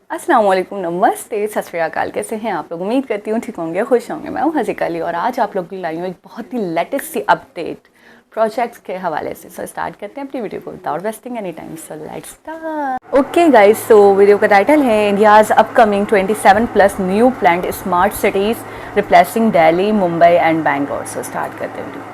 अस्सलाम वालेकुम, नमस्ते, सत श्री अकाल। कैसे हैं आप लोग? उम्मीद करती हूँ ठीक होंगे, खुश होंगे। मैं हूँ हज़ीका अली और आज आप लोग के लिए लाई हूँ एक बहुत ही लेटेस्ट सी अपडेट प्रोजेक्ट्स के हवाले से। सो स्टार्ट करते हैं अपनी वीडियो को without wasting any time. So let's start. Okay guys, so video का टाइटल है India's upcoming 27+ new planned smart cities replacing Delhi, Mumbai and Bangalore. So start करते हैं वीडियो।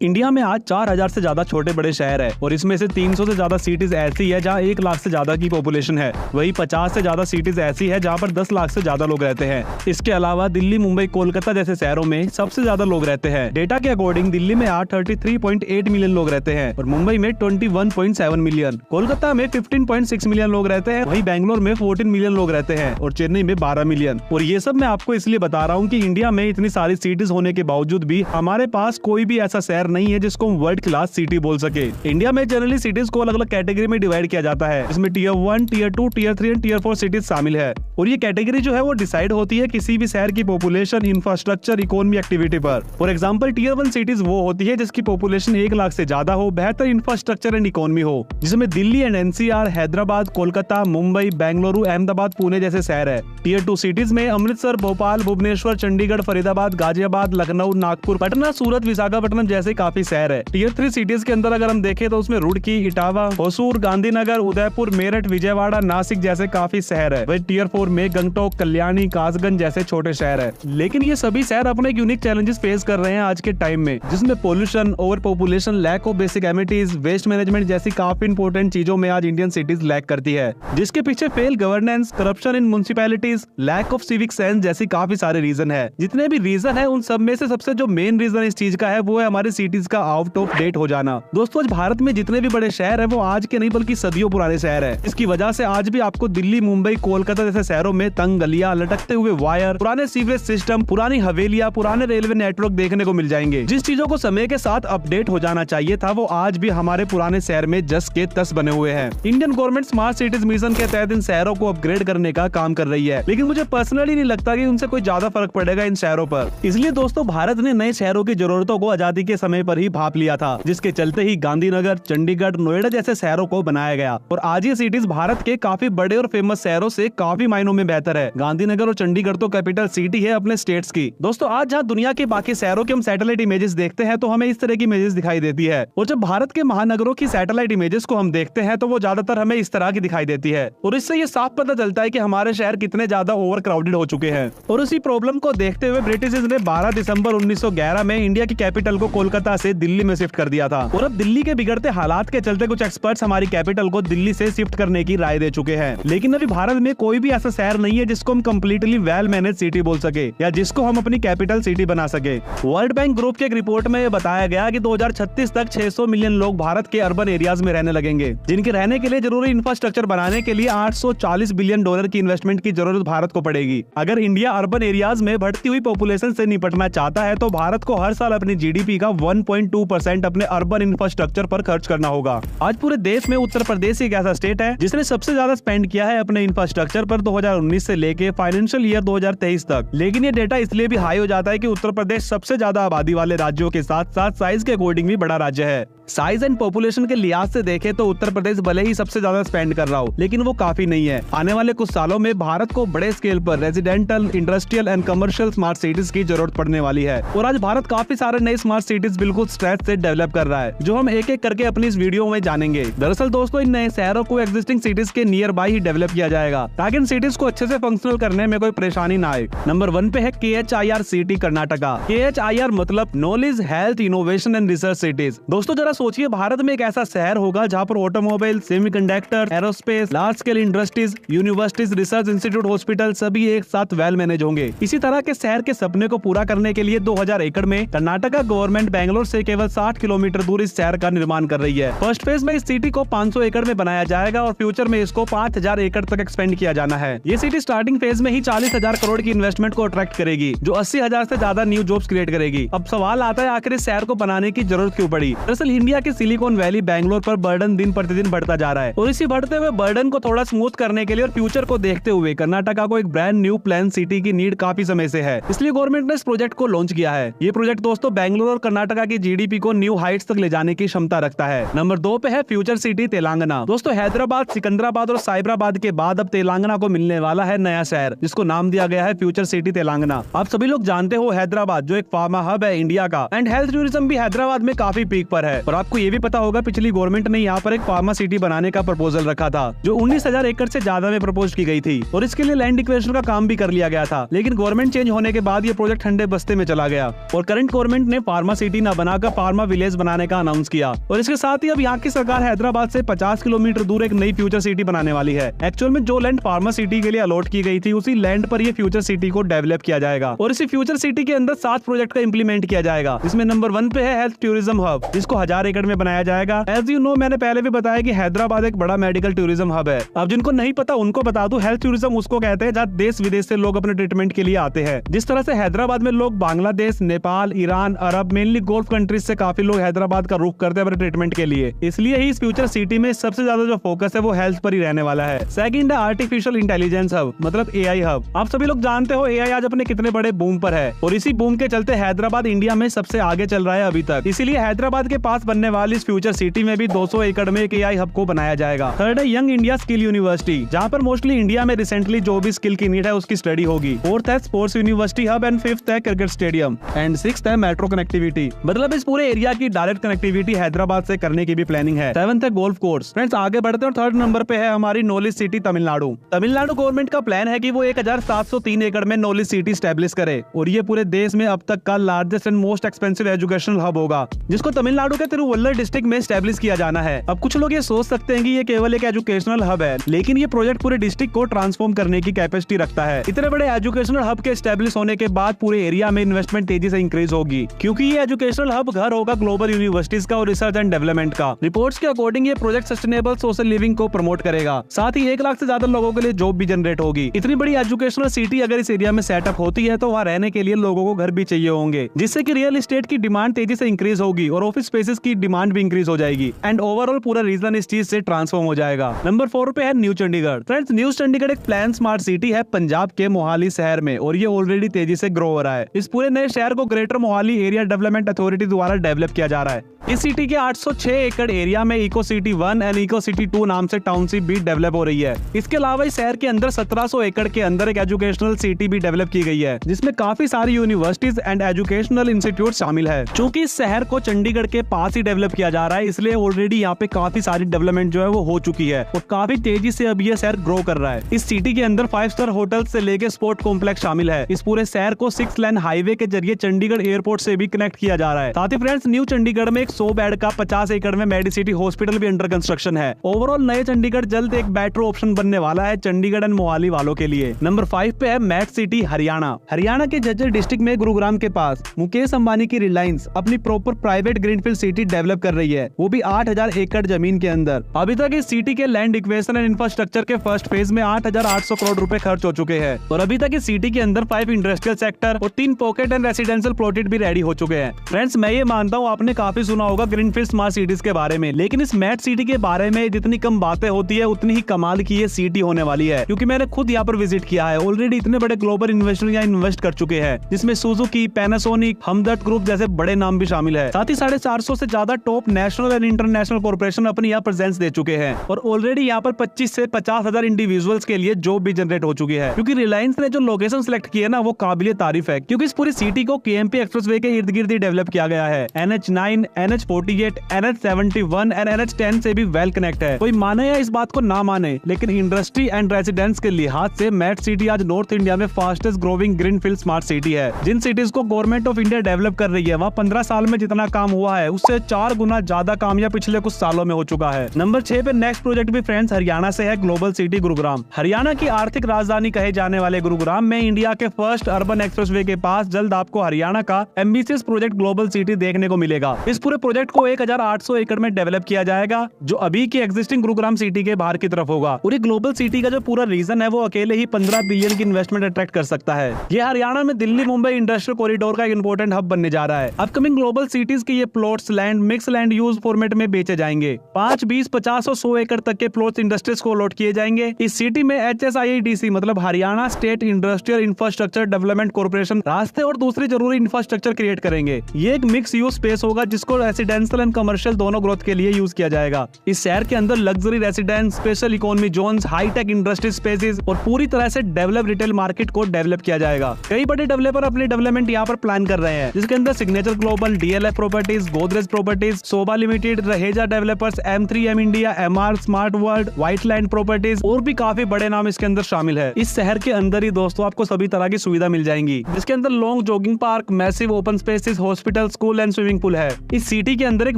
इंडिया में आज 4000 से ज्यादा छोटे बड़े शहर है और इसमें से 300 से ज्यादा सिटीज ऐसी है जहां 1 लाख से ज्यादा की पॉपुलेशन है। वही 50 से ज्यादा सिटीज ऐसी है जहां पर 10 लाख से ज्यादा लोग रहते हैं। इसके अलावा दिल्ली, मुंबई, कोलकाता जैसे शहरों में सबसे ज्यादा लोग रहते हैं। डेटा के अकॉर्डिंग दिल्ली में आज 33.8 मिलियन लोग रहते हैं और मुंबई में 21.7 मिलियन, कोलकाता में 15.6 मिलियन लोग रहते हैं, वहीं बैंगलोर में 14 मिलियन लोग रहते हैं और चेन्नई में 12 मिलियन। और ये सब मैं आपको इसलिए बता रहा हूँ कि इंडिया में इतनी सारी सिटीज होने के बावजूद भी हमारे पास कोई भी ऐसा शहर नहीं है जिसको हम वर्ल्ड क्लास सिटी बोल सके। इंडिया में जनरली सिटीज को अलग अलग कैटेगरी में डिवाइड किया जाता है, इसमें tier 1, tier 2, tier 3 and tier 4 cities शामिल है। और ये कैटेगरी जो है वो डिसाइड होती है किसी भी शहर की पॉपुलेशन, इंफ्रास्ट्रक्चर, इकोनॉमी, एक्टिविटी पर। फॉर एग्जांपल टियर 1 सिटीज वो होती है जिसकी पॉपुलेशन 1 लाख से ज्यादा हो, बेहतर इंफ्रास्ट्रक्चर एंड इकोनॉमी हो, जिसमें दिल्ली एंड एनसीआर, हैदराबाद, कोलकाता, मुंबई, बेंगलुरु, अहमदाबाद, पुणे जैसे शहर है। टियर 2 सिटीज में अमृतसर, भोपाल, भुवनेश्वर, चंडीगढ़, फरीदाबाद, गाजियाबाद, लखनऊ, नागपुर, पटना, सूरत, विशाखापट्टनम जैसे काफी शहर है। टियर 3 सिटीज के अंदर अगर हम देखें तो उसमें रुड़की, इटावा, होसूर, गांधीनगर, उदयपुर, मेरठ, विजयवाड़ा, नासिक जैसे काफी शहर है। वही टियर 4 में गंगटोक, कल्याणी, कासगंज जैसे छोटे शहर है। लेकिन ये सभी शहर अपने यूनिक चैलेंजेस फेस कर रहे हैं आज के टाइम में, जिसमें pollution, over population, lack of basic amenities, waste management जैसी काफी इंपोर्टेंट चीजों में आज इंडियन सिटीज लैक करती है, जिसके पीछे fail governance, corruption in municipalities, lack of civic sense जैसी काफी सारे रीजन है। जितने भी रीजन है उन सब में से सबसे जो मेन रीजन इस चीज का है वो है हमारे सिटीज का आउट ऑफ डेट हो जाना। दोस्तों, आज भारत में जितने भी बड़े शहर है वो आज के नहीं बल्कि सदियों पुराने शहर है। इसकी वजह से आज भी आपको दिल्ली, मुंबई, कोलकाता जैसे शहरों में तंग गलियां, लटकते हुए वायर, पुराने सीवरेज सिस्टम, पुरानी हवेलियां, पुराने रेलवे नेटवर्क देखने को मिल जाएंगे। जिस चीजों को समय के साथ अपडेट हो जाना चाहिए था वो आज भी हमारे पुराने शहर में जस के तस बने हुए हैं। Indian government smart cities mission के तहत इन शहरों को अपग्रेड करने का काम कर रही है, लेकिन मुझे पर्सनली नहीं लगता कि उनसे कोई ज्यादा फर्क पड़ेगा इन शहरों पर। इसलिए दोस्तों, भारत ने नए शहरों की जरूरतों को आजादी के समय पर ही भाप लिया था, जिसके चलते ही गांधीनगर, चंडीगढ़, नोएडा जैसे शहरों को बनाया गया और आज ये सिटीज भारत के काफी बड़े और फेमस शहरों से काफी मायनों में बेहतर है। गांधीनगर और चंडीगढ़ तो कैपिटल सिटी है अपने स्टेट्स की। दोस्तों, आज जहाँ दुनिया के बाकी शहरों के हम सैटेलाइट इमेजेस देखते हैं तो हमें इस तरह की इमेजेस दिखाई देती है, और जब भारत के महानगरों की सैटेलाइट इमेजेस को हम देखते हैं तो वो ज्यादातर हमें इस तरह की दिखाई देती है। और इससे ये साफ पता चलता है कि हमारे शहर कितने ज्यादा ओवर क्राउडेड हो चुके हैं। और इसी प्रॉब्लम को देखते हुए ब्रिटिश ने 12 दिसंबर 1911 में इंडिया की कैपिटल को कोलकाता से दिल्ली में शिफ्ट कर दिया था। और अब दिल्ली के बिगड़ते हालात के चलते कुछ एक्सपर्ट्स हमारी कैपिटल को दिल्ली से शिफ्ट करने की राय दे चुके हैं। लेकिन अभी भारत में कोई भी ऐसा शहर नहीं है जिसको हम कंप्लीटली वेल मैनेज सिटी बोल सके या जिसको हम अपनी कैपिटल सिटी बना सके। वर्ल्ड बैंक ग्रुप के एक रिपोर्ट में बताया गया कि 2036 तक 600 मिलियन लोग भारत के अर्बन एरियाज में रहने लगेंगे, जिनके रहने के लिए जरूरी इंफ्रास्ट्रक्चर बनाने के लिए $840 बिलियन की इन्वेस्टमेंट की जरूरत भारत को पड़ेगी। अगर इंडिया अर्बन एरियाज में बढ़ती हुई पॉपुलेशन से निपटना चाहता है तो भारत को हर साल अपनी जीडीपी का 1.2% अपने अर्बन इंफ्रास्ट्रक्चर पर खर्च करना होगा। आज पूरे देश में उत्तर प्रदेश एक ऐसा स्टेट है जिसने सबसे ज्यादा स्पेंड किया है अपने इंफ्रास्ट्रक्चर पर 2019 से लेके फाइनेंशियल ईयर 2023 तक। लेकिन ये डेटा इसलिए भी हाई हो जाता है कि उत्तर प्रदेश सबसे ज्यादा आबादी वाले राज्यों के साथ साथ साइज के अकॉर्डिंग भी बड़ा राज्य है। साइज एंड पॉपुलेशन के लिहाज से देखे तो उत्तर प्रदेश भले ही सबसे ज्यादा स्पेंड कर रहा हो, लेकिन वो काफी नहीं है। आने वाले कुछ सालों में भारत को बड़े स्केल पर residential, industrial and commercial smart cities की जरूरत पड़ने वाली है। और आज भारत काफी सारे नए स्मार्ट सिटीज बिल्कुल स्क्रैच से डेवलप कर रहा है, जो हम एक एक करके अपनी इस वीडियो में जानेंगे। दरअसल दोस्तों, इन नए शहरों को एग्जिस्टिंग सिटीज के नियर बाय ही डेवलप किया जाएगा ताकि इन सिटीज को अच्छे से फंक्शनल करने में कोई परेशानी ना आए। नंबर 1 पे है KHIR सिटी कर्नाटका। KHIR मतलब knowledge, health, innovation and research cities. दोस्तों, जरा सोचिए, भारत में एक ऐसा शहर होगा जहाँ पर automobile, semiconductor, aerospace, large scale industries, universities, research institute, hospital सभी एक साथ वेल मैनेज होंगे। इसी तरह के शहर के सपने को पूरा करने के लिए 2000 एकड़ में कर्नाटका गवर्नमेंट बेंगलोर से केवल 60 किलोमीटर दूर इस शहर का निर्माण कर रही है। फर्स्ट फेज में इस सिटी को 500 एकड़ में बनाया जाएगा और फ्यूचर में इसको 5000 एकड़ तक एक्सपेंड किया जाना है। ये सिटी स्टार्टिंग फेज में ही 40,000 करोड़ की इन्वेस्टमेंट को अट्रैक्ट करेगी, जो 80,000 से ज्यादा न्यू जॉब्स क्रिएट करेगी। अब सवाल आता है, आखिर इस शहर को बनाने की जरूरत क्यों पड़ी? दरअसल इंडिया के सिलिकॉन वैली बैंगलोर पर बर्डन दिन प्रतिदिन बढ़ता जा रहा है और इसी बढ़ते हुए बर्डन को थोड़ा स्मूथ करने के लिए और फ्यूचर को देखते हुए कर्नाटका को एक ब्रांड न्यू प्लान सिटी की नीड काफी समय से है, इसलिए गवर्नमेंट ने इस प्रोजेक्ट को लॉन्च किया है। ये प्रोजेक्ट दोस्तों बैंगलोर और कर्नाटका की जीडीपी को न्यू हाइट्स तक ले जाने की क्षमता रखता है। नंबर 2 पे है फ्यूचर सिटी तेलंगाना। दोस्तों हैदराबाद, सिकंदराबाद और साइबराबाद के बाद अब तेलंगाना को मिलने वाला है नया शहर, जिसको नाम दिया गया है फ्यूचर सिटी तेलंगाना। आप सभी लोग जानते हो हैदराबाद जो एक फार्मा हब है इंडिया का, एंड हेल्थ टूरिज्म भी हैदराबाद में काफी पीक पर है। और आपको ये भी पता होगा पिछली गवर्नमेंट ने यहाँ पर एक फार्मा सिटी बनाने का प्रपोजल रखा था जो 19,000 एकड़ से ज्यादा में प्रपोज की गई थी और इसके लिए लैंड एक्विजिशन का काम भी कर लिया गया था। लेकिन गवर्नमेंट चेंज होने के बाद ये प्रोजेक्ट ठंडे बस्ते में चला गया और करंट गवर्नमेंट ने फार्मा सिटी न बनाकर फार्मा विलेज बनाने का अनाउंस किया। और इसके साथ ही अब यहाँ की सरकार हैदराबाद से 50 किलोमीटर दूर एक नई फ्यूचर सिटी बनाने वाली है। एक्चुअल में जो लैंड फार्मा सिटी के लिए अलॉट की गई थी उसी लैंड पर ये फ्यूचर सिटी को डेवलप किया जाएगा और इसी फ्यूचर सिटी के अंदर 7 प्रोजेक्ट का इंप्लीमेंट किया जाएगा। इसमें नंबर 1 पे है हेल्थ टूरिज्म हब, जिसको 1000 एकड़ में बनाया जाएगा। एज यू नो, मैंने पहले भी बताया कि हैदराबाद एक बड़ा मेडिकल टूरिज्म हब है। अब जिनको नहीं पता उनको बता दूं, हेल्थ टूरिज्म उसको कहते हैं जहाँ देश विदेश से लोग अपने ट्रीटमेंट के लिए आते हैं। जिस तरह से हैदराबाद में लोग बांग्लादेश, नेपाल, ईरान, अरब, मेनली गोल्फ कंट्रीज से काफी लोग हैदराबाद का रुख करते हैं अपने ट्रीटमेंट के लिए, इसलिए ही इस फ्यूचर सिटी में सबसे ज्यादा जो फोकस है वो हेल्थ पर ही रहने वाला है। सेकंड है आर्टिफिशियल इंटेलिजेंस हब, मतलब एआई हब। आप सभी लोग जानते हो एआई आज अपने कितने बड़े बूम पर है और इसी बूम के चलते हैदराबाद इंडिया में सबसे आगे चल रहा है अभी तक। इसीलिए हैदराबाद के पास बनने वाली इस फ्यूचर सिटी में भी 200 एकड़ में एक एआई हब को बनाया जाएगा। थर्ड है यंग इंडिया स्किल यूनिवर्सिटी, जहाँ पर मोस्टली इंडिया में रिसेंटली जो भी स्किल की नीड है उसकी स्टडी होगी। फोर्थ है sports university hub and fifth है क्रिकेट स्टेडियम एंड सिक्स्थ है मेट्रो कनेक्टिविटी, मतलब इस पूरे एरिया की डायरेक्ट कनेक्टिविटी हैदराबाद से करने की भी प्लानिंग है। सेवंथ है गोल्फ कोर्स। फ्रेंड्स आगे बढ़ते हैं और थर्ड नंबर पे है हमारी knowledge city Tamil Nadu. Tamil Nadu government का प्लान है कि वो 1703 एकड़ में नॉलेज सिटी स्टैब्लिश करे और ये पूरे देश में अब तक का largest and most expensive educational hub होगा, जिसको तमिलनाडु के तिरुवल्लर डिस्ट्रिक्ट में स्टैब्लिश किया जाना है। अब कुछ लोग ये सोच सकते हैं कि ये केवल एक एजुकेशनल हब है, लेकिन ये प्रोजेक्ट पूरे डिस्ट्रिक्ट को ट्रांसफॉर्म करने की कैपेसिटी रखता है। इतने बड़े एजुकेशनल हब के स्टैब्लिश होने के बाद पूरे एरिया में इन्वेस्टमेंट तेजी से इंक्रीज होगी, क्योंकि ये एजुकेशनल हब घर होगा ग्लोबल यूनिवर्सिटीज का और रिसर्च एंड डेवलपमेंट का। रिपोर्ट्स के अकॉर्डिंग ये प्रोजेक्ट सस्टेनेबल सोशल लिविंग को प्रमोट करेगा, साथ ही 1 लाख से ज्यादा लोगों के लिए जॉब भी जनरेट होगी। इतनी बड़ी एजुकेशनल सिटी अगर इस एरिया में सेटअप होती है तो वहाँ रहने के लिए लोगों को घर भी चाहिए होंगे, जिससे कि रियल एस्टेट की डिमांड तेजी से इंक्रीज होगी और ऑफिस स्पेसेस की डिमांड भी इंक्रीज हो जाएगी एंड ओवरऑल पूरा रीजन इस चीज से ट्रांसफॉर्म हो जाएगा। नंबर 4 पे है new Chandigarh. Friends new Chandigarh एक प्लान स्मार्ट सिटी है पंजाब के मोहाली शहर में और ये ऑलरेडी तेजी से ग्रो हो रहा है। इस पूरे नए शहर को greater Mohali area development authority द्वारा डेवलप किया जा रहा है। इस सिटी के 806 एकड़ एरिया में eco city 1 and eco city 2 नाम से टाउनशिप भी डेवलप हो रही है। इसके अलावा इस शहर के अंदर 1700 एकड़ के अंदर एक एजुकेशनल सिटी भी डेवलप की गई है, जिसमें काफी सारी यूनिवर्सिटीज एंड एजुकेशनल इंस्टीट्यूट शामिल है। चूंकि इस शहर को चंडीगढ़ के पास ही डेवलप किया जा रहा है, इसलिए ऑलरेडी यहाँ पे काफी सारी डेवलपमेंट जो है वो हो चुकी है और काफी तेजी से अब ये शहर ग्रो कर रहा है। इस सिटी के अंदर 5 स्टार होटल से लेके स्पोर्ट कॉम्प्लेक्स शामिल है। इस पूरे शहर को 6 लेन हाईवे के जरिए चंडीगढ़ एयरपोर्ट से भी कनेक्ट किया जा रहा है। साथ ही फ्रेंड्स न्यू चंडीगढ़ में एक 100 बेड का 50 एकड़ में मेडिसिटी हॉस्पिटल भी अंडर कंस्ट्रक्शन है। ओवरऑल नए चंडीगढ़ जल्द एक मेट्रो ऑप्शन बनने वाला है चंडीगढ़ एंड मोहाली वालों के लिए। नंबर 5 पे है मैट सिटी हरियाणा। हरियाणा के झज्जर डिस्ट्रिक्ट में गुरुग्राम के पास मुकेश अंबानी की रिलायंस अपनी proper private greenfield city develop कर रही है, वो भी 8000 एकड़ जमीन के अंदर। अभी तक इस सिटी के लैंड इक्वेशन एंड इंफ्रास्ट्रक्चर के फर्स्ट फेज में 8800 करोड़ रुपए खर्च हो चुके हैं और अभी तक इस सिटी के अंदर 5 इंडस्ट्रियल सेक्टर और 3 पॉकेट एंड रेसिडेंशियल प्लॉटेड भी रेडी हो चुके हैं। फ्रेंड्स मैं ये मानता हूँ आपने काफी सुना होगा ग्रीनफील्ड स्मार्ट सिटीज के बारे में, लेकिन इस मैट सिटी के बारे में जितनी कम बातें होती है उतनी ही कमाल की ये सिटी होने वाली है, क्योंकि मैंने खुद यहाँ पर विजिट किया है। ऑलरेडी इतने बड़े ग्लोबल इन्वेस्टर यहाँ इन्वेस्ट कर चुके हैं, जिसमें सुजुकी, पैनासोनिक, हमदर्द ग्रुप जैसे बड़े नाम भी शामिल है। साथ ही 450 से ज्यादा top national and international corporation अपनी यहाँ प्रेजेंस दे चुके हैं और ऑलरेडी यहाँ पर 25 से 50,000 इंडिविजुअल्स के लिए जॉब भी जनरेट हो चुकी है। क्योंकि रिलायंस ने जो लोकेशन सिलेक्ट की है ना, वो काबिल तारीफ है, क्योंकि इस पूरी सिटी को केएमपी एक्सप्रेसवे के इर्द गिर्द ही डेवलप किया गया है। NH9, NH48, NH71 and NH10 से भी वेल कनेक्ट है। कोई माने या इस बात को ना माने, लेकिन इंडस्ट्री एंड रेसिडेंस के लिहाज से मैट सिटी आज नॉर्थ इंडिया में fastest growing greenfield smart city है। जिन सिटीज को गवर्नमेंट ऑफ इंडिया डेवलप कर रही है, वहाँ 15 साल में जितना काम हुआ है उससे 4 गुना ज्यादा काम या पिछले कुछ सालों में हो चुका है। नंबर 6 पे नेक्स्ट प्रोजेक्ट भी फ्रेंड्स हरियाणा से है, ग्लोबल सिटी गुरुग्राम। हरियाणा की आर्थिक राजधानी कहे जाने वाले गुरुग्राम में इंडिया के फर्स्ट अर्बन एक्सप्रेसवे के पास जल्द आपको हरियाणा का एम्बिशियस प्रोजेक्ट ग्लोबल सिटी देखने को मिलेगा। इस पूरे प्रोजेक्ट को 1800 एकड़ में डेवलप किया जाएगा, जो अभी की एग्जिस्टिंग गुरुग्राम सिटी के बाहर की तरफ होगा। पूरी ग्लोबल सिटी का जो पूरा रीजन है वो अकेले ही 15 बिलियन की इन्वेस्टमेंट अट्रैक्ट कर सकता है। ये हरियाणा में दिल्ली मुंबई इंडस्ट्रियल कॉरिडोर का एक इंपॉर्टेंट हब बनने जा रहा है। अपकमिंग ग्लोबल सिटीज के ये plots, land land mix land use format में बेचे जाएंगे। 5, 20, 50 और 100 एकड़ तक के प्लॉट्स इंडस्ट्रीज को अलॉट किए जाएंगे। इस सिटी में HSIIDC मतलब Haryana state industrial infrastructure development corporation रास्ते और दूसरी जरूरी इंफ्रास्ट्रक्चर क्रिएट करेंगे। ये एक मिक्स यूज स्पेस होगा जिसको रेसिडेंशियल एंड कमर्शियल दोनों ग्रोथ के लिए यूज किया जाएगा। इस शहर के अंदर luxury residence, special economy zones, hi-tech industry spaces और पूरी तरह से डेवलप रिटेल मार्केट को डेवलप किया जाएगा। कई बड़े डेवलपर अपनी डेवलपमेंट यहाँ पर प्लान कर रहे हैं, जिसके अंदर Signature Global, DLF properties, Godrej properties, Sobha limited, Raheja developers, M3M India, MR smart world, white land properties और भी काफी बड़े नाम इसके अंदर शामिल है। इस शहर के अंदर ही दोस्तों आपको सभी तरह की सुविधा मिल जाएंगी, जिसके अंदर long jogging park, massive open spaces, hospital, school and swimming pool है। इस सिटी के अंदर एक